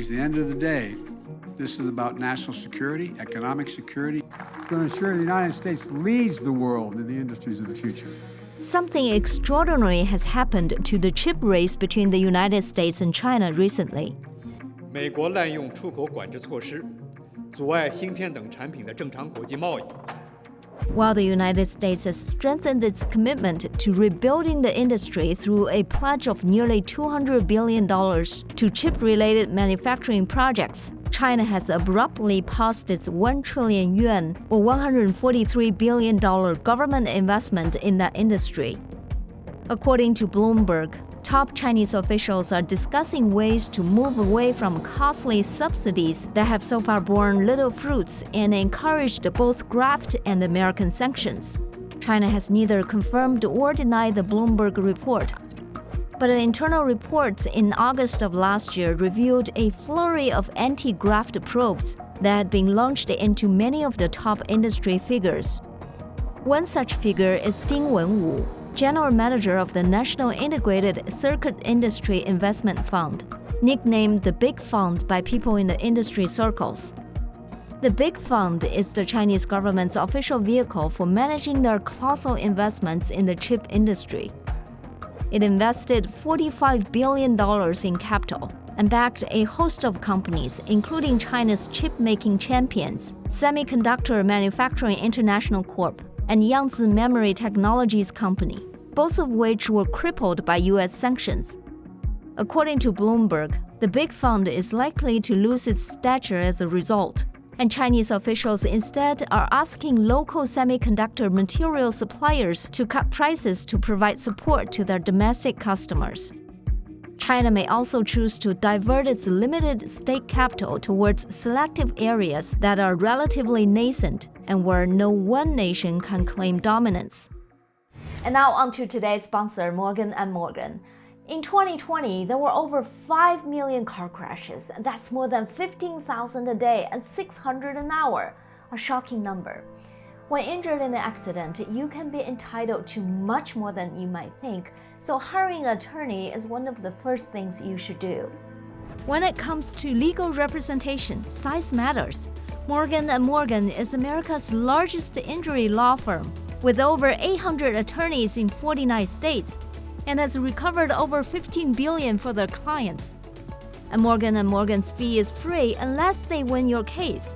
Because at the end of the day, this is about national security, economic security. It's going to ensure the United States leads the world in the industries of the future. Something extraordinary has happened to the chip race between the United States and China recently. 美国滥用出口管制措施，阻碍芯片等产品的正常国际贸易。 While the United States has strengthened its commitment to rebuilding the industry through a pledge of nearly $200 billion to chip-related manufacturing projects, China has abruptly paused its 1 trillion yuan or $143 billion government investment in that industry. According to Bloomberg, top Chinese officials are discussing ways to move away from costly subsidies that have so far borne little fruits and encouraged both graft and American sanctions. China has neither confirmed or denied the Bloomberg report. But internal reports in August of last year revealed a flurry of anti-graft probes that had been launched into many of the top industry figures. One such figure is Ding Wenwu, General Manager of the National Integrated Circuit Industry Investment Fund, nicknamed the Big Fund by people in the industry circles. The Big Fund is the Chinese government's official vehicle for managing their colossal investments in the chip industry. It invested $45 billion in capital and backed a host of companies, including China's chip-making champions, Semiconductor Manufacturing International Corp., and Yangtze Memory Technologies Company, both of which were crippled by U.S. sanctions. According to Bloomberg, the Big Fund is likely to lose its stature as a result, and Chinese officials instead are asking local semiconductor material suppliers to cut prices to provide support to their domestic customers. China may also choose to divert its limited state capital towards selective areas that are relatively nascent and where no one nation can claim dominance. And now on to today's sponsor, Morgan & Morgan. In 2020, there were over 5 million car crashes, and that's more than 15,000 a day and 600 an hour, a shocking number. When injured in an accident, you can be entitled to much more than you might think, so hiring an attorney is one of the first things you should do. When it comes to legal representation, size matters. Morgan & Morgan is America's largest injury law firm, with over 800 attorneys in 49 states, and has recovered over $15 billion for their clients. And Morgan & Morgan's fee is free unless they win your case.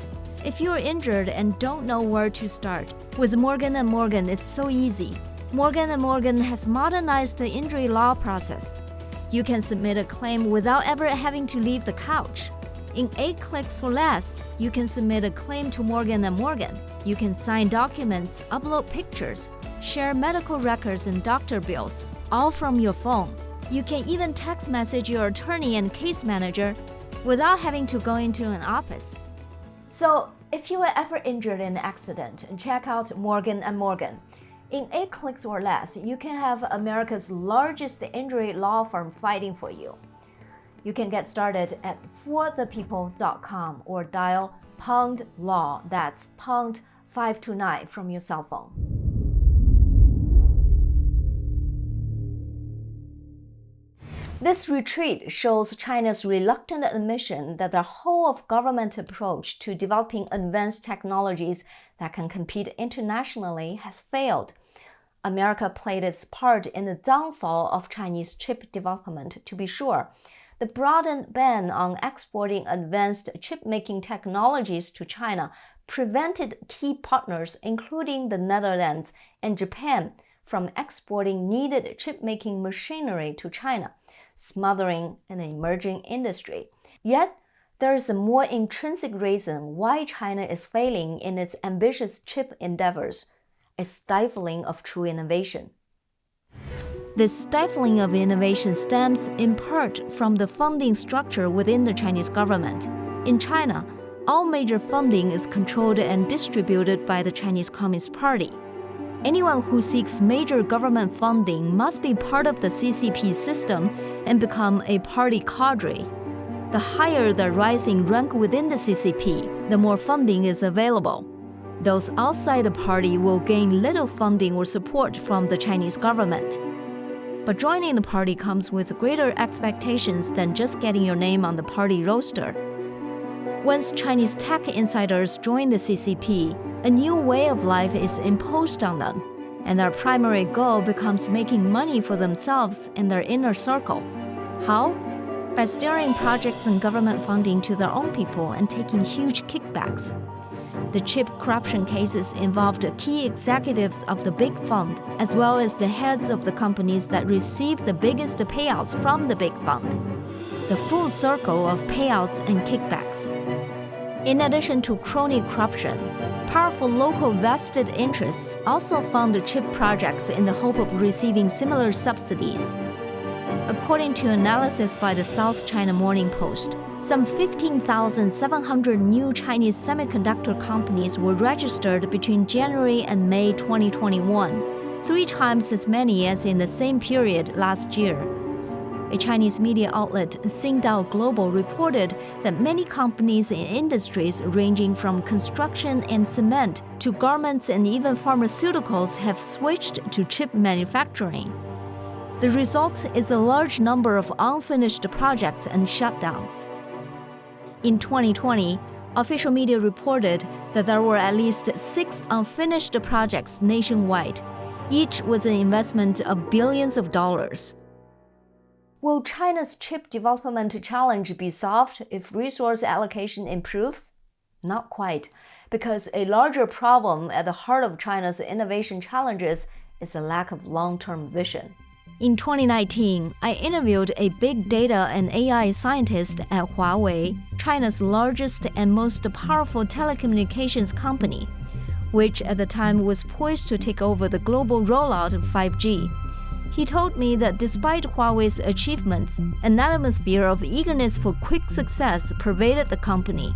If you're injured and don't know where to start, with Morgan & Morgan it's so easy. Morgan & Morgan has modernized the injury law process. You can submit a claim without ever having to leave the couch. In 8 clicks or less, you can submit a claim to Morgan & Morgan. You can sign documents, upload pictures, share medical records and doctor bills, all from your phone. You can even text message your attorney and case manager without having to go into an office. So, if you were ever injured in an accident, check out Morgan & Morgan. In 8 clicks or less, you can have America's largest injury law firm fighting for you. You can get started at forthepeople.com or dial #law, that's #529 from your cell phone. This retreat shows China's reluctant admission that the whole-of-government approach to developing advanced technologies that can compete internationally has failed. America played its part in the downfall of Chinese chip development, to be sure. The broadened ban on exporting advanced chip-making technologies to China prevented key partners, including the Netherlands and Japan, from exporting needed chip-making machinery to China, smothering an emerging industry. Yet, there is a more intrinsic reason why China is failing in its ambitious chip endeavors: a stifling of true innovation. This stifling of innovation stems in part from the funding structure within the Chinese government. In China, all major funding is controlled and distributed by the Chinese Communist Party. Anyone who seeks major government funding must be part of the CCP system and become a party cadre. The higher the rising rank within the CCP, the more funding is available. Those outside the party will gain little funding or support from the Chinese government. But joining the party comes with greater expectations than just getting your name on the party roster. Once Chinese tech insiders join the CCP, a new way of life is imposed on them, and their primary goal becomes making money for themselves and their inner circle. How? By steering projects and government funding to their own people and taking huge kickbacks. The chip corruption cases involved key executives of the big fund, as well as the heads of the companies that received the biggest payouts from the big fund. The full circle of payouts and kickbacks. In addition to crony corruption, powerful local vested interests also fund chip projects in the hope of receiving similar subsidies. According to analysis by the South China Morning Post, some 15,700 new Chinese semiconductor companies were registered between January and May 2021, 3 times as many as in the same period last year. A Chinese media outlet, Xingdao Global, reported that many companies in industries ranging from construction and cement to garments and even pharmaceuticals have switched to chip manufacturing. The result is a large number of unfinished projects and shutdowns. In 2020, official media reported that there were at least 6 unfinished projects nationwide, each with an investment of billions of dollars. Will China's chip development challenge be solved if resource allocation improves? Not quite, because a larger problem at the heart of China's innovation challenges is a lack of long-term vision. In 2019, I interviewed a big data and AI scientist at Huawei, China's largest and most powerful telecommunications company, which at the time was poised to take over the global rollout of 5G. He told me that despite Huawei's achievements, an atmosphere of eagerness for quick success pervaded the company.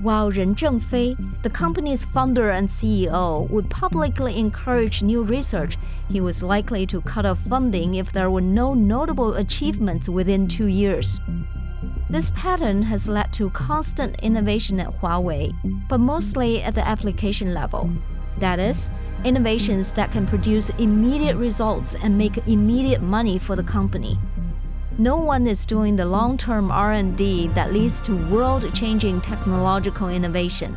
While Ren Zhengfei, the company's founder and CEO, would publicly encourage new research, he was likely to cut off funding if there were no notable achievements within 2 years. This pattern has led to constant innovation at Huawei, but mostly at the application level. That is, innovations that can produce immediate results and make immediate money for the company. No one is doing the long-term R&D that leads to world-changing technological innovation.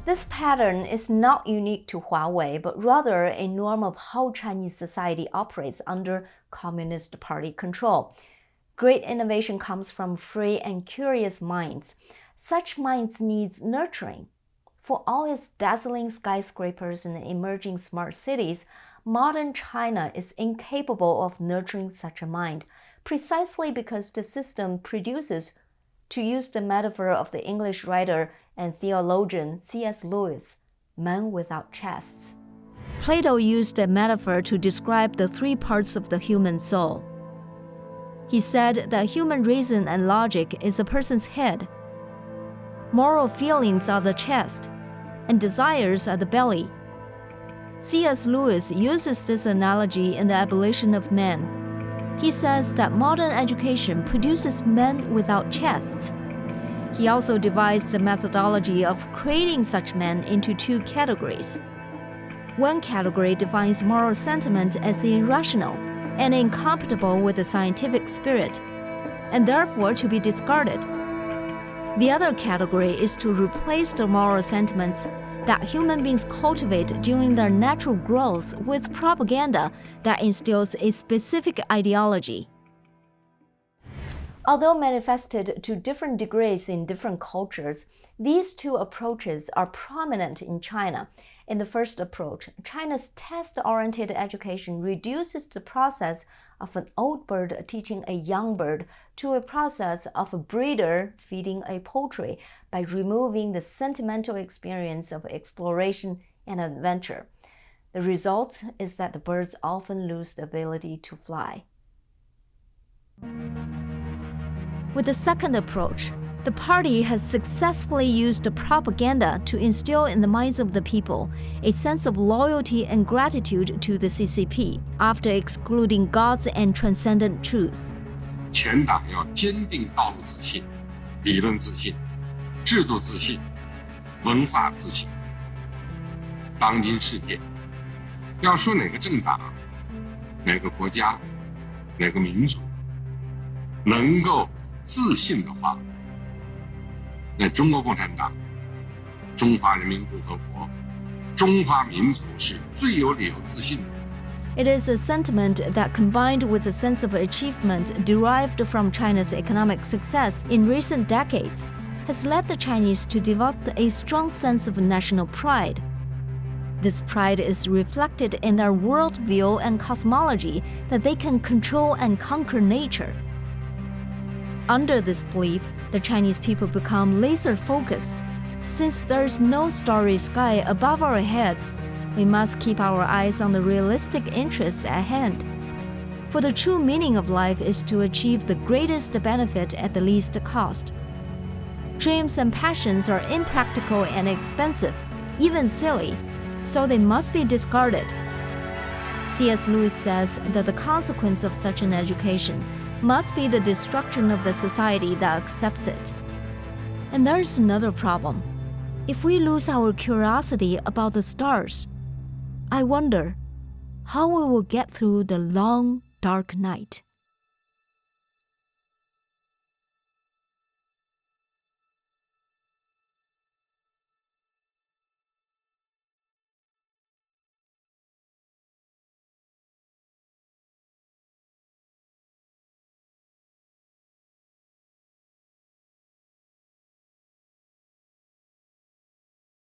This pattern is not unique to Huawei, but rather a norm of how Chinese society operates under Communist Party control. Great innovation comes from free and curious minds. Such minds need nurturing. For all its dazzling skyscrapers and emerging smart cities, modern China is incapable of nurturing such a mind, precisely because the system produces, to use the metaphor of the English writer and theologian C.S. Lewis, men without chests. Plato used a metaphor to describe the 3 parts of the human soul. He said that human reason and logic is a person's head, moral feelings are the chest, and desires are the belly. C.S. Lewis uses this analogy in The Abolition of Man. He says that modern education produces men without chests. He also devised a methodology of creating such men into 2 categories. One category defines moral sentiment as irrational and incompatible with the scientific spirit, and therefore to be discarded. The other category is to replace the moral sentiments that human beings cultivate during their natural growth with propaganda that instills a specific ideology. Although manifested to different degrees in different cultures, these 2 approaches are prominent in China. In the first approach, China's test-oriented education reduces the process of an old bird teaching a young bird to a process of a breeder feeding a poultry by removing the sentimental experience of exploration and adventure. The result is that the birds often lose the ability to fly. With the second approach, the party has successfully used propaganda to instill in the minds of the people a sense of loyalty and gratitude to the CCP after excluding God's and transcendent truth. 全党要坚定道路自信、理论自信、制度自信、文化自信。当今世界，要说哪个政党、哪个国家哪个民族能够自信的话，那中国共产党、中华人民共和国、中华民族是最有理由自信的。It is a sentiment that, combined with a sense of achievement derived from China's economic success in recent decades, has led the Chinese to develop a strong sense of national pride. This pride is reflected in their worldview and cosmology that they can control and conquer nature. Under this belief, the Chinese people become laser-focused. Since there is no starry sky above our heads, we must keep our eyes on the realistic interests at hand. For the true meaning of life is to achieve the greatest benefit at the least cost. Dreams and passions are impractical and expensive, even silly, so they must be discarded. C.S. Lewis says that the consequence of such an education must be the destruction of the society that accepts it. And there's another problem. If we lose our curiosity about the stars, I wonder how we will get through the long, dark night.